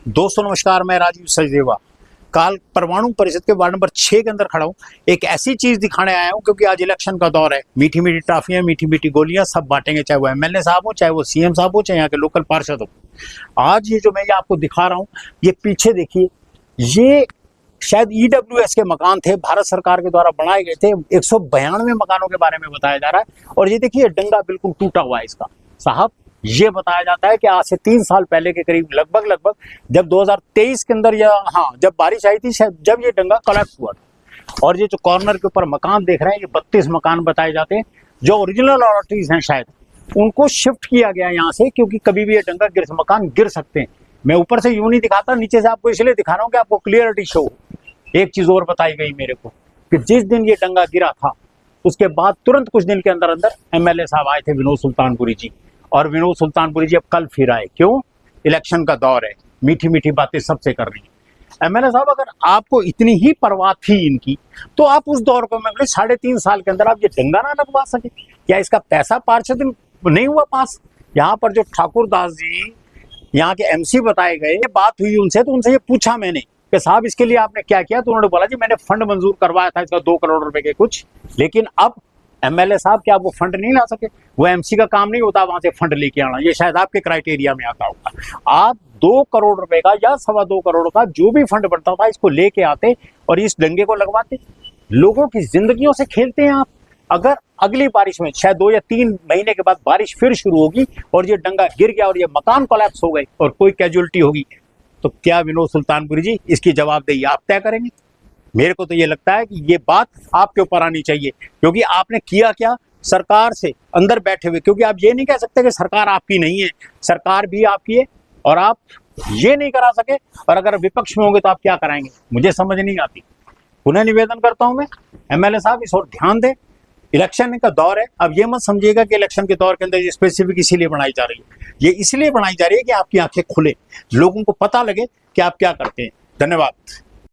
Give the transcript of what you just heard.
दोस्तों नमस्कार, मैं राजीव सचदेवा काल परमाणु परिषद के वार्ड नंबर 6 के अंदर खड़ा हूँ। एक ऐसी चीज दिखाने आया हूँ क्योंकि आज इलेक्शन का दौर है। मीठी मीठी टॉफियां, मीठी मीठी गोलियां सब बांटेंगे, चाहे वो एमएलए साहब हो, चाहे वो सीएम साहब हो, चाहे यहाँ के लोकल पार्षद हो। आज ये जो मैं आपको दिखा रहा हूँ, ये पीछे देखिए, ये शायद ईडब्ल्यूएस के मकान थे, भारत सरकार के द्वारा बनाए गए थे। 192 मकानों के बारे में बताया जा रहा है। और ये देखिए, डंगा बिल्कुल टूटा हुआ है इसका। साहब, ये बताया जाता है कि आज से 3 साल पहले के करीब लगभग जब 2023 के अंदर, या जब बारिश आई थी शायद, जब ये डंगा कोलैप्स हुआ था। और ये जो कॉर्नर के ऊपर मकान देख रहे हैं, ये 32 मकान बताए जाते हैं। जो ओरिजिनल अथॉरिटीज हैं शायद उनको शिफ्ट किया गया यहाँ से, क्योंकि कभी भी ये डंगा मकान गिर सकते हैं। मैं ऊपर से यूं नहीं दिखाता, नीचे से आपको इसलिए दिखा रहा हूँ कि आपको क्लियरिटी शो। एक चीज और बताई गई मेरे को कि जिस दिन ये डंगा गिरा था उसके बाद तुरंत कुछ दिन के अंदर अंदर एमएलए साहब आए थे, विनोद सुल्तानपुरी जी। और विनोद सुल्तानपुरी जी अब कल फिर आए। क्यों? इलेक्शन का दौर है, मीठी मीठी बातें सबसे कर रही है। एमएलए साहब, अगर आपको इतनी ही परवाह थी इनकी, तो आप उस दौर को, मैं 3.5 साल के अंदर आप ये डंगा ना लगवा सके? क्या इसका पैसा पार्षद नहीं हुआ पास? यहाँ पर जो ठाकुर दास जी यहाँ के एमसी बताए गए, बात हुई उनसे, तो उनसे ये पूछा मैंने कि साहब इसके लिए आपने क्या किया? तो उन्होंने बोला जी मैंने फंड मंजूर करवाया था इसका 2 करोड़ रुपए के कुछ। लेकिन अब एमएलए साहब क्या वो फंड नहीं ला सके? वो एमसी का काम नहीं होता वहां से फंड लेके आना, ये शायद आपके क्राइटेरिया में आता होगा। आप 2 करोड़ रुपए का या 2.25 करोड़ का जो भी फंड बढ़ता था, इसको लेके आते और इस डंगे को लगवाते। लोगों की जिंदगियों से खेलते हैं आप। अगर अगली बारिश में शायद 2 या 3 महीने के बाद बारिश फिर शुरू होगी और ये डंगा गिर गया और ये मकान कोलैप्स हो गए और कोई कैजुअलिटी होगी, तो क्या विनोद सुल्तानपुरी जी इसकी जवाबदेही आप तय करेंगे? मेरे को तो ये लगता है कि ये बात आपके ऊपर आनी चाहिए, क्योंकि आपने किया क्या सरकार से अंदर बैठे हुए। क्योंकि आप ये नहीं कह सकते कि सरकार आपकी नहीं है, सरकार भी आपकी है और आप ये नहीं करा सके। और अगर विपक्ष में होंगे तो आप क्या कराएंगे? मुझे समझ नहीं आती। पुनः निवेदन करता हूं मैं, एमएलए साहब इस ओर ध्यान दें। इलेक्शन का दौर है। अब ये मत समझिएगा कि इलेक्शन के दौर के अंदर ये स्पेसिफिक इसीलिए बनाई जा रही है। ये इसलिए बनाई जा रही है कि आपकी आंखें खुले, लोगों को पता लगे कि आप क्या करते हैं। धन्यवाद।